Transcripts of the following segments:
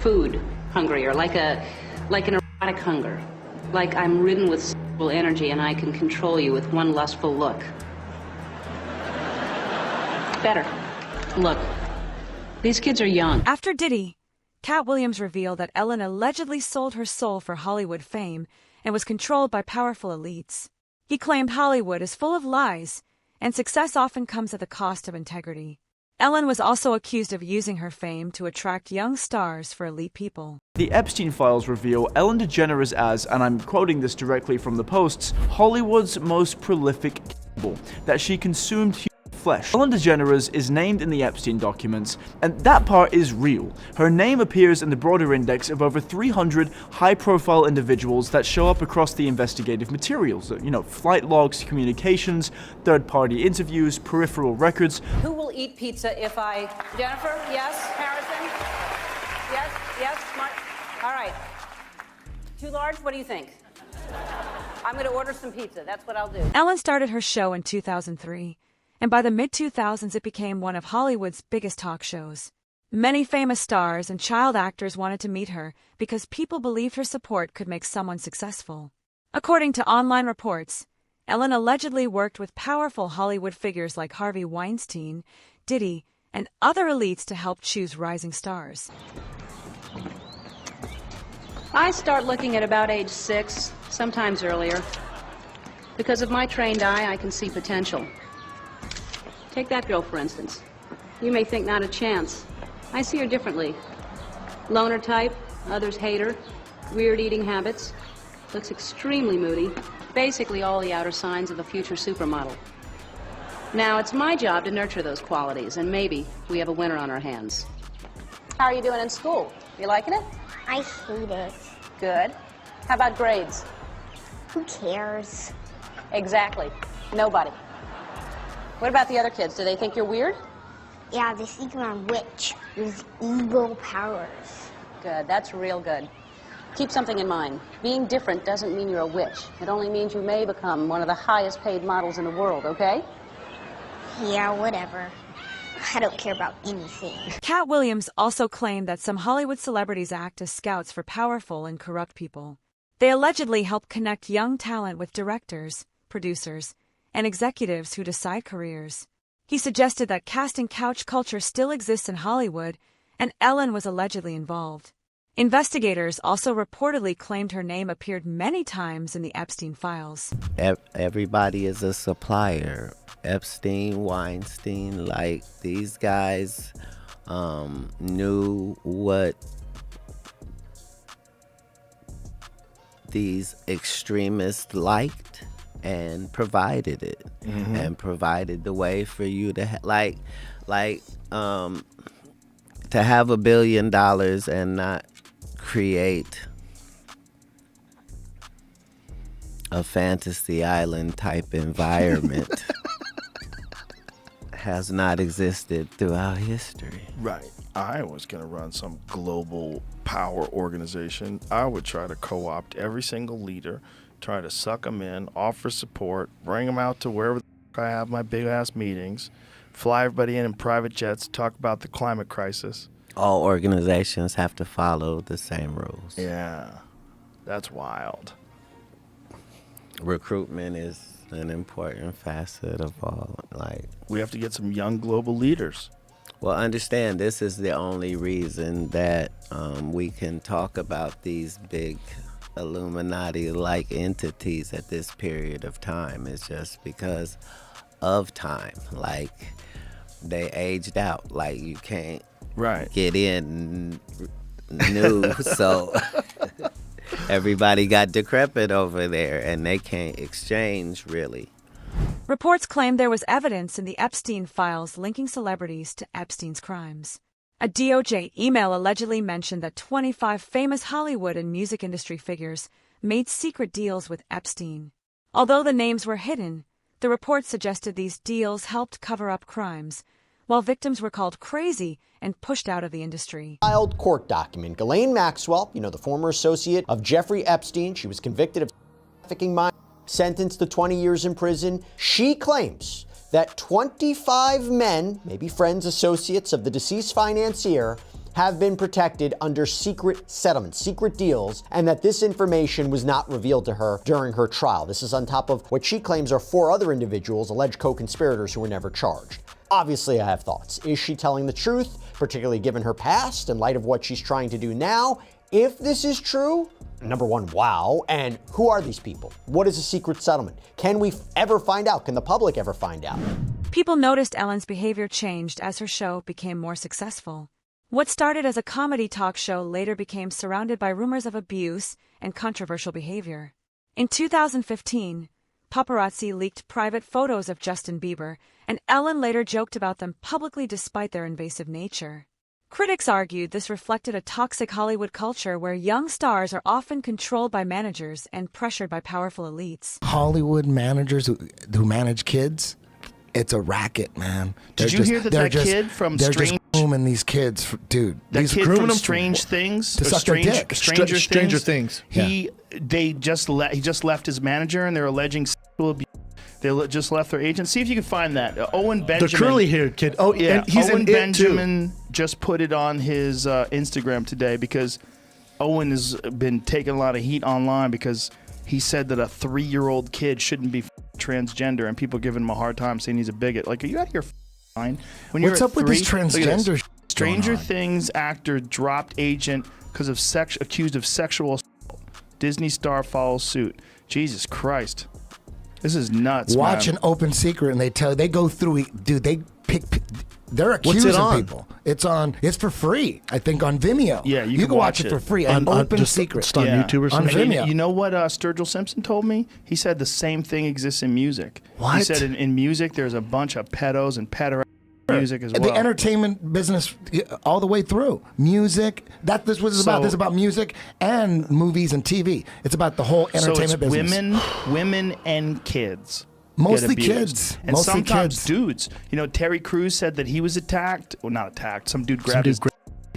food hungry, or like an erotic hunger. Like I'm ridden with sexual energy and I can control you with one lustful look. Better. Look, these kids are young. After Diddy, Katt Williams revealed that Ellen allegedly sold her soul for Hollywood fame and was controlled by powerful elites. He claimed Hollywood is full of lies, and success often comes at the cost of integrity. Ellen was also accused of using her fame to attract young stars for elite people. The Epstein files reveal Ellen DeGeneres as, and I'm quoting this directly from the posts, Hollywood's most prolific cannibal, that she consumed human flesh. Ellen DeGeneres is named in the Epstein documents, and that part is real. Her name appears in the broader index of over 300 high-profile individuals that show up across the investigative materials. Flight logs, communications, third-party interviews, peripheral records. Who will eat pizza if I... Jennifer? Yes? Harrison? Yes? Yes? Smart? All right. Too large? What do you think? I'm going to order some pizza. That's what I'll do. Ellen started her show in 2003. And by the mid-2000s it became one of Hollywood's biggest talk shows. Many famous stars and child actors wanted to meet her because people believed her support could make someone successful. According to online reports, Ellen allegedly worked with powerful Hollywood figures like Harvey Weinstein, Diddy, and other elites to help choose rising stars. I start looking at about age 6, sometimes earlier. Because of my trained eye, I can see potential. Take that girl, for instance. You may think not a chance. I see her differently. Loner type, others hate her, weird eating habits, looks extremely moody, basically all the outer signs of a future supermodel. Now, it's my job to nurture those qualities, and maybe we have a winner on our hands. How are you doing in school? You liking it? I hate it. Good. How about grades? Who cares? Exactly. Nobody. What about the other kids? Do they think you're weird? Yeah, they think I'm a witch with evil powers. Good. That's real good. Keep something in mind. Being different doesn't mean you're a witch. It only means you may become one of the highest paid models in the world, okay? Yeah, whatever. I don't care about anything. Katt Williams also claimed that some Hollywood celebrities act as scouts for powerful and corrupt people. They allegedly help connect young talent with directors, producers, and executives who decide careers. He suggested that casting couch culture still exists in Hollywood, and Ellen was allegedly involved. Investigators also reportedly claimed her name appeared many times in the Epstein files. Everybody is a supplier. Epstein, Weinstein, like these guys knew what these extremists liked and provided it, and provided the way for you to to have $1 billion and not create a fantasy island type environment has not existed throughout history. Right. I was going to run some global power organization. I would try to co-opt every single leader, try to suck them in, offer support, bring them out to wherever I have my big-ass meetings, fly everybody in private jets, talk about the climate crisis. All organizations have to follow the same rules. Yeah, that's wild. Recruitment is an important facet of all. We have to get some young global leaders. Well, understand, this is the only reason that we can talk about these big Illuminati-like entities at this period of time. It's just because of time. They aged out. You can't get in new, so everybody got decrepit over there, and they can't exchange, really. Reports claim there was evidence in the Epstein files linking celebrities to Epstein's crimes. A DOJ email allegedly mentioned that 25 famous Hollywood and music industry figures made secret deals with Epstein. Although the names were hidden, the report suggested these deals helped cover up crimes, while victims were called crazy and pushed out of the industry. Filed court document. Ghislaine Maxwell, the former associate of Jeffrey Epstein, she was convicted of trafficking minors, sentenced to 20 years in prison. She claims that 25 men, maybe friends, associates of the deceased financier, have been protected under secret settlements, secret deals, and that this information was not revealed to her during her trial. This is on top of what she claims are 4 other individuals, alleged co-conspirators, who were never charged. Obviously, I have thoughts. Is she telling the truth, particularly given her past, in light of what she's trying to do now? If this is true, number one, wow. And who are these people? What is a secret settlement? Can we ever find out? Can the public ever find out? People noticed Ellen's behavior changed as her show became more successful. What started as a comedy talk show later became surrounded by rumors of abuse and controversial behavior. In 2015, paparazzi leaked private photos of Justin Bieber, and Ellen later joked about them publicly despite their invasive nature. Critics argued this reflected a toxic Hollywood culture where young stars are often controlled by managers and pressured by powerful elites. Hollywood managers who manage kids, it's a racket, man. Did you hear that kid from They're Strange... just grooming these kids, dude. That He's kid grooming from them Strange Things? to or suck their dick. Stranger Things. He just left his manager, and they're alleging sexual abuse. They just left their agent. See if you can find that. Owen Benjamin. The curly-haired kid. Oh, yeah. And he's Owen in it, Benjamin just put it on his Instagram today because Owen has been taking a lot of heat online because he said that a 3-year-old kid shouldn't be transgender, and people giving him a hard time saying he's a bigot. Like, are you out of your mind? When What's you're up with this transgender shit Stranger going on? Things actor dropped agent because of accused of sexual assault. Disney star follows suit. Jesus Christ. This is nuts, Watch man. an Open Secret, and they go through, dude, they pick, they're accusing people. It's for free, I think, on Vimeo. Yeah, you can can watch watch it for it. free. An Open just Secret. Just on YouTube or On something. Vimeo. You know what Sturgill Simpson told me? He said the same thing exists in music. He What? said in music there's a bunch of pedos and pederast music as well. The entertainment business all the way through. Music. This was about. So- This is about music and movies and TV. It's about the whole So entertainment it's business. women and kids. Mostly get abused. kids. And Mostly sometimes kids. dudes. You know, Terry Crews said that he was attacked. Well, not attacked. Some dude grabbed his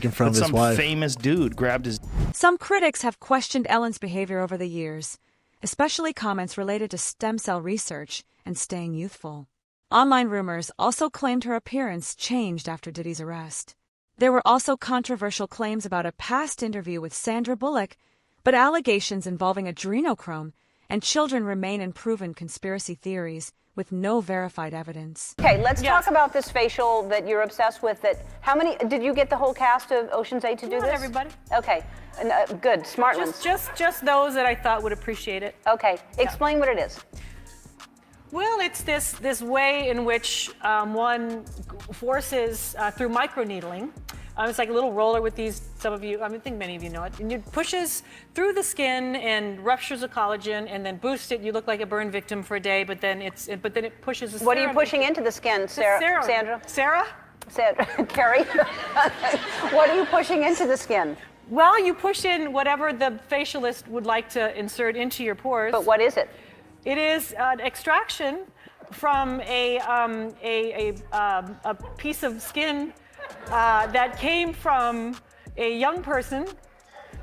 in front of his some wife. famous dude grabbed his. Some critics have questioned Ellen's behavior over the years, especially comments related to stem cell research and staying youthful. Online rumors also claimed her appearance changed after Diddy's arrest. There were also controversial claims about a past interview with Sandra Bullock, but allegations involving adrenochrome and children remain unproven conspiracy theories with no verified evidence. Okay, let's talk about this facial that you're obsessed with. How many, did you get the whole cast of Ocean's 8 to do Not this? everybody. Okay, good, smart ones. Just those that I thought would appreciate it. Okay, explain what it is. Well, it's this way in which one forces through microneedling. It's like a little roller with these, some of you, I think many of you know it, and it pushes through the skin and ruptures the collagen and then boosts it. You look like a burn victim for a day, but then it pushes the What are you serum pushing into the skin, Sandra? Sarah? Carrie? What are you pushing into the skin? Well, you push in whatever the facialist would like to insert into your pores. But what is it? It is an extraction from a piece of skin that came from a young person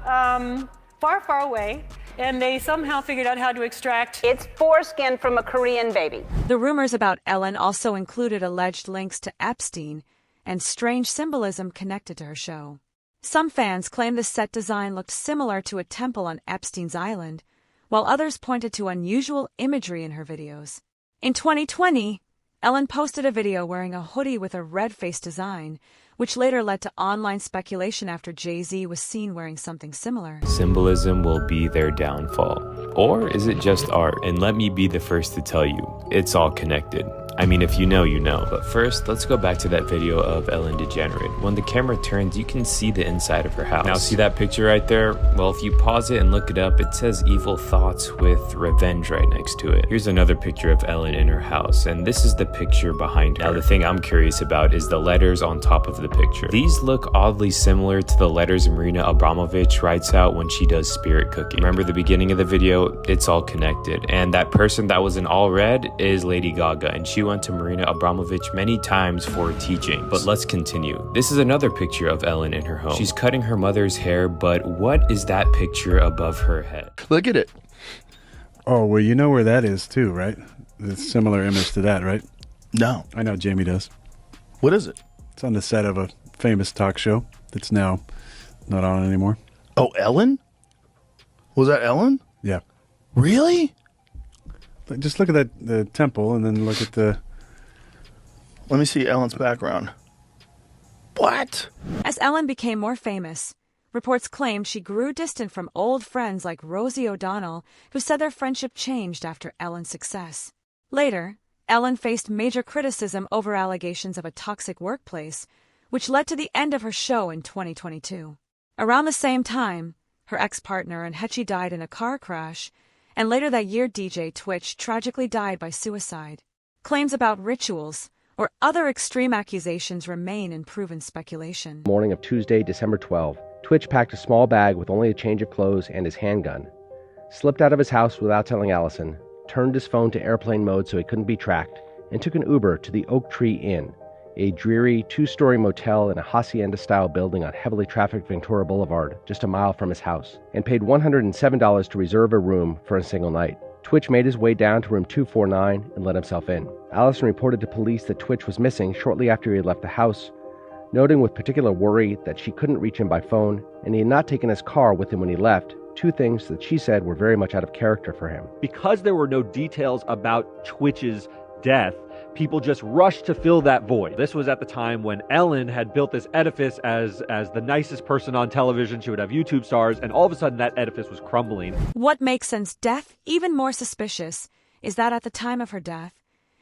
far, far away, and they somehow figured out how to extract. It's foreskin from a Korean baby. The rumors about Ellen also included alleged links to Epstein and strange symbolism connected to her show. Some fans claim the set design looked similar to a temple on Epstein's island, while others pointed to unusual imagery in her videos. In 2020, Ellen posted a video wearing a hoodie with a red face design, which later led to online speculation after Jay-Z was seen wearing something similar. Symbolism will be their downfall. Or is it just art? And let me be the first to tell you, it's all connected. I mean, if you know, you know. But first, let's go back to that video of Ellen DeGeneres. When the camera turns, you can see the inside of her house. Now, see that picture right there? Well, if you pause it and look it up, it says evil thoughts with revenge right next to it. Here's another picture of Ellen in her house, and this is the picture behind her. Now, the thing I'm curious about is the letters on top of the picture. These look oddly similar to the letters Marina Abramovich writes out when she does spirit cooking. Remember the beginning of the video? It's all connected. And that person that was in all red is Lady Gaga, and she went to Marina Abramovich many times for teaching. But let's continue. This is another picture of Ellen in her home. She's cutting her mother's hair, but what is that picture above her head? Look at it. Oh, well, you know where that is too, right? The similar image to that, right? No. I know Jamie does. What is it? It's on the set of a famous talk show. that's now not on anymore. Oh, Ellen? Was that Ellen? Yeah. Really? Just look at the temple and then look at the... Let me see Ellen's background. What? As Ellen became more famous, reports claimed she grew distant from old friends like Rosie O'Donnell, who said their friendship changed after Ellen's success. Later, Ellen faced major criticism over allegations of a toxic workplace, which led to the end of her show in 2022. Around the same time, her ex-partner Nkechi died in a car crash, and later that year DJ Twitch tragically died by suicide. Claims about rituals or other extreme accusations remain in proven speculation. Morning of Tuesday, December 12, Twitch packed a small bag with only a change of clothes and his handgun, slipped out of his house without telling Allison, turned his phone to airplane mode so he couldn't be tracked, and took an Uber to the Oak Tree Inn, a dreary two-story motel in a hacienda-style building on heavily trafficked Ventura Boulevard, just a mile from his house, and paid $107 to reserve a room for a single night. Twitch made his way down to room 249 and let himself in. Allison reported to police that Twitch was missing shortly after he had left the house, noting with particular worry that she couldn't reach him by phone and he had not taken his car with him when he left, two things that she said were very much out of character for him. Because there were no details about Twitch's death, people just rushed to fill that void. This was at the time when Ellen had built this edifice as the nicest person on television. She would have YouTube stars, and all of a sudden that edifice was crumbling. What makes Sen's death even more suspicious is that at the time of her death,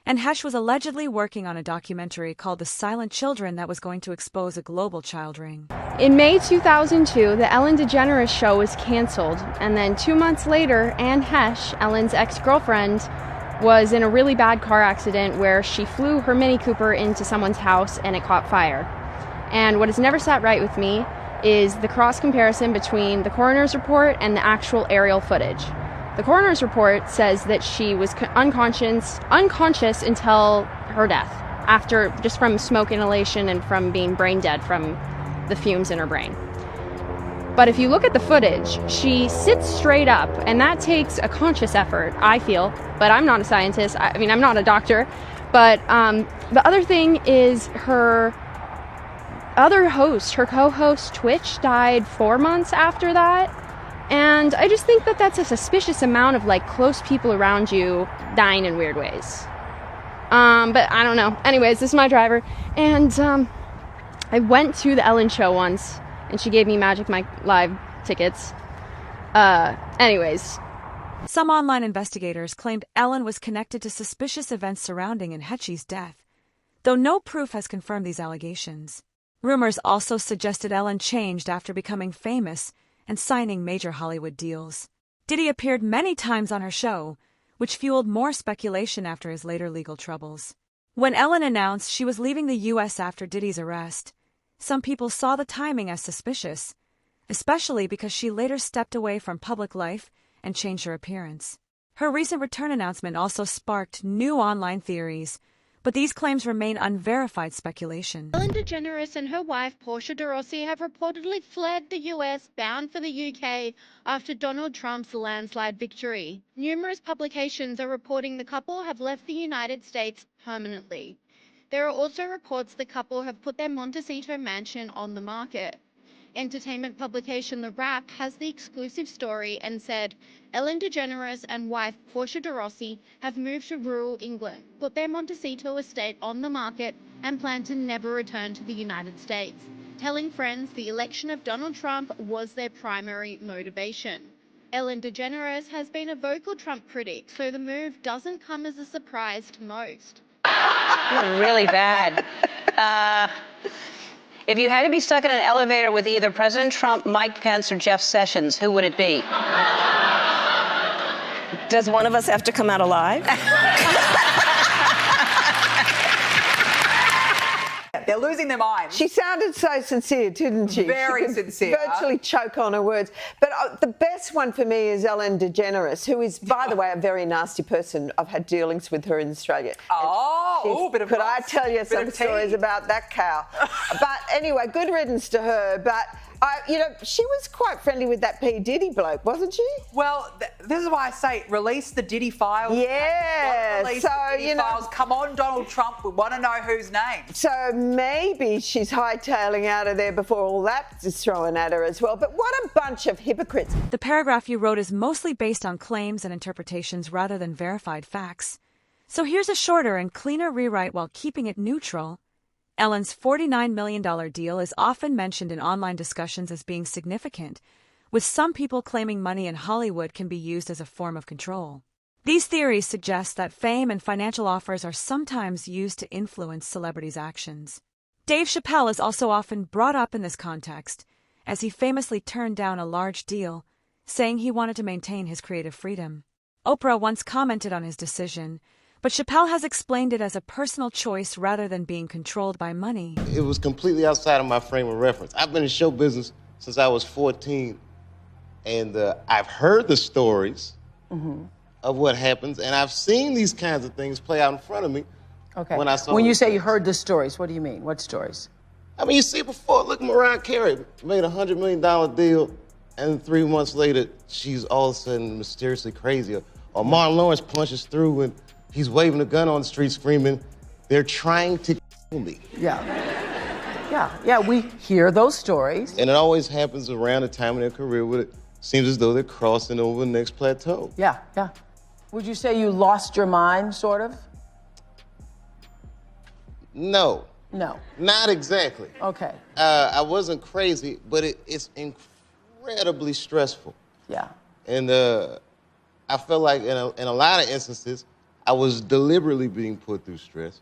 Nkechi was allegedly working on a documentary called The Silent Children that was going to expose a global child ring. In May 2002, the Ellen DeGeneres show was canceled, and then 2 months later, Nkechi, Ellen's ex-girlfriend, was in a really bad car accident where she flew her Mini Cooper into someone's house and it caught fire. And what has never sat right with me is the cross comparison between the coroner's report and the actual aerial footage. The coroner's report says that she was unconscious until her death, after just from smoke inhalation and from being brain dead from the fumes in her brain. But if you look at the footage, she sits straight up, and that takes a conscious effort, I feel. But I'm not a scientist. I mean, I'm not a doctor. But the other thing is her other host, her co-host Twitch, died 4 months after that. And I just think that that's a suspicious amount of, like, close people around you dying in weird ways. But I don't know. Anyways, this is my driver. And I went to the Ellen show once, and she gave me Magic Mike Live tickets. Anyways. Some online investigators claimed Ellen was connected to suspicious events surrounding Nkechi's death, though no proof has confirmed these allegations. Rumors also suggested Ellen changed after becoming famous and signing major Hollywood deals. Diddy appeared many times on her show, which fueled more speculation after his later legal troubles. When Ellen announced she was leaving the U.S. after Diddy's arrest, some people saw the timing as suspicious, especially because she later stepped away from public life and changed her appearance. Her recent return announcement also sparked new online theories, but these claims remain unverified speculation. Ellen DeGeneres and her wife, Portia de Rossi, have reportedly fled the US, bound for the UK, after Donald Trump's landslide victory. Numerous publications are reporting the couple have left the United States permanently. There are also reports the couple have put their Montecito mansion on the market. Entertainment publication The Wrap has the exclusive story and said, Ellen DeGeneres and wife Portia de Rossi have moved to rural England, put their Montecito estate on the market, and plan to never return to the United States, telling friends the election of Donald Trump was their primary motivation. Ellen DeGeneres has been a vocal Trump critic, so the move doesn't come as a surprise to most. Really bad. If you had to be stuck in an elevator with either President Trump, Mike Pence, or Jeff Sessions, who would it be? Does one of us have to come out alive? They're losing their minds. She sounded so sincere, didn't she? Very sincere. Virtually choke on her words. But the best one for me is Ellen DeGeneres, who is, by the way, a very nasty person. I've had dealings with her in Australia. Bit of could I tell you some stories about that cow? But anyway, good riddance to her. But You know, she was quite friendly with that P. Diddy bloke, wasn't she? Well, this is why I say release the Diddy files. Yeah, Release so, the Diddy files. Come on, Donald Trump, we want to know whose name. So maybe she's hightailing out of there before all that is thrown at her as well. But what a bunch of hypocrites. The paragraph you wrote is mostly based on claims and interpretations rather than verified facts. So here's a shorter and cleaner rewrite while keeping it neutral. Ellen's $49 million deal is often mentioned in online discussions as being significant, with some people claiming money in Hollywood can be used as a form of control. These theories suggest that fame and financial offers are sometimes used to influence celebrities' actions. Dave Chappelle is also often brought up in this context, as he famously turned down a large deal, saying he wanted to maintain his creative freedom. Oprah once commented on his decision, but Chappelle has explained it as a personal choice rather than being controlled by money. It was completely outside of my frame of reference. I've been in show business since I was 14, and I've heard the stories of what happens, and I've seen these kinds of things play out in front of me. Okay. When you say you heard the stories, what do you mean? What stories? I mean, you see it before. Look, Mariah Carey made a $100 million deal, and 3 months later, she's all of a sudden mysteriously crazy. Or Martin Lawrence punches through and he's waving a gun on the street screaming, "They're trying to kill me." Yeah, we hear those stories. And it always happens around the time in their career where it seems as though they're crossing over the next plateau. Yeah. Would you say you lost your mind, sort of? No. No. Not exactly. Okay. I wasn't crazy, but it's incredibly stressful. Yeah. And I felt like in a lot of instances, I was deliberately being put through stress.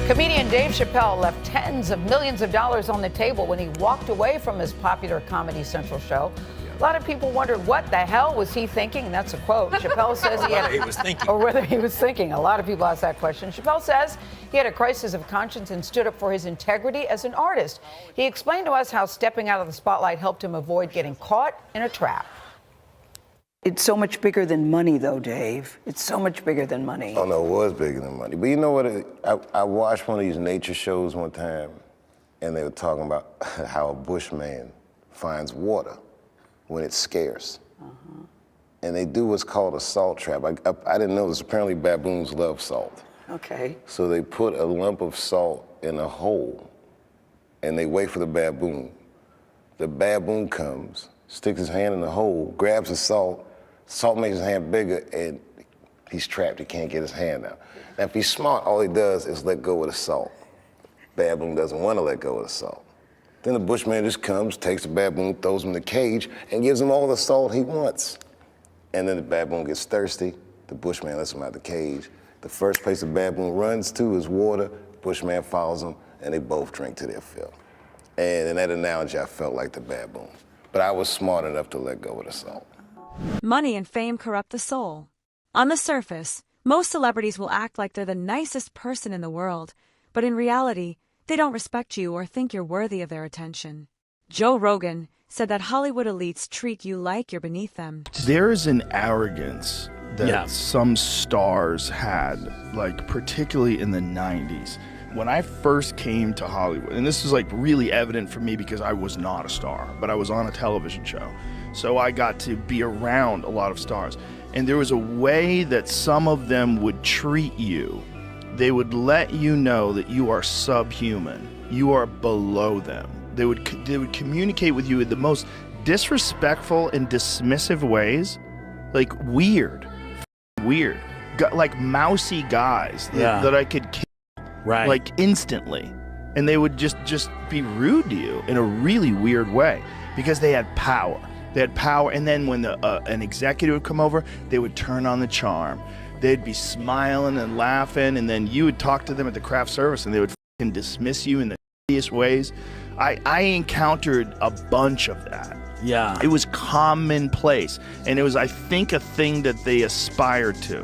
Comedian Dave Chappelle left tens of millions of dollars on the table when he walked away from his popular Comedy Central show. A lot of people wondered what the hell was he thinking, and that's a quote. Chappelle says he had, or whether he was thinking. A lot of people ask that question. Chappelle says he had a crisis of conscience and stood up for his integrity as an artist. He explained to us how stepping out of the spotlight helped him avoid getting caught in a trap. It's so much bigger than money, though, Dave. It's so much bigger than money. Oh, no, it was bigger than money. But you know what? I watched one of these nature shows one time, and they were talking about how a bushman finds water when it's scarce. And they do what's called a salt trap. I didn't know this. Apparently, baboons love salt. Okay. So they put a lump of salt in a hole, and they wait for the baboon. The baboon comes, sticks his hand in the hole, grabs the salt. Salt makes his hand bigger, and he's trapped. He can't get his hand out. Now, if he's smart, all he does is let go of the salt. Baboon doesn't want to let go of the salt. Then the bushman just comes, takes the baboon, throws him in the cage, and gives him all the salt he wants. And then the baboon gets thirsty. The bushman lets him out the cage. The first place the baboon runs to is water. Bushman follows him, and they both drink to their fill. And in that analogy, I felt like the baboon. But I was smart enough to let go of the salt. Money and fame corrupt the soul. On the surface, most celebrities will act like they're the nicest person in the world, but in reality, they don't respect you or think you're worthy of their attention. Joe Rogan said that Hollywood elites treat you like you're beneath them. There is an arrogance that some stars had, like particularly in the 90s. When I first came to Hollywood, and this is like really evident for me because I was not a star, but I was on a television show. So I got to be around a lot of stars. And there was a way that some of them would treat you. They would let you know that you are subhuman. You are below them. They would communicate with you in the most disrespectful and dismissive ways. Like weird. Like mousy guys that I could kill like instantly. And they would just be rude to you in a really weird way because they had power. They had power, and then when an executive would come over, they would turn on the charm. They'd be smiling and laughing, and then you would talk to them at the craft service, and they would fucking dismiss you in the shittiest ways. I encountered a bunch of that. Yeah. It was commonplace, and it was, I think, a thing that they aspired to.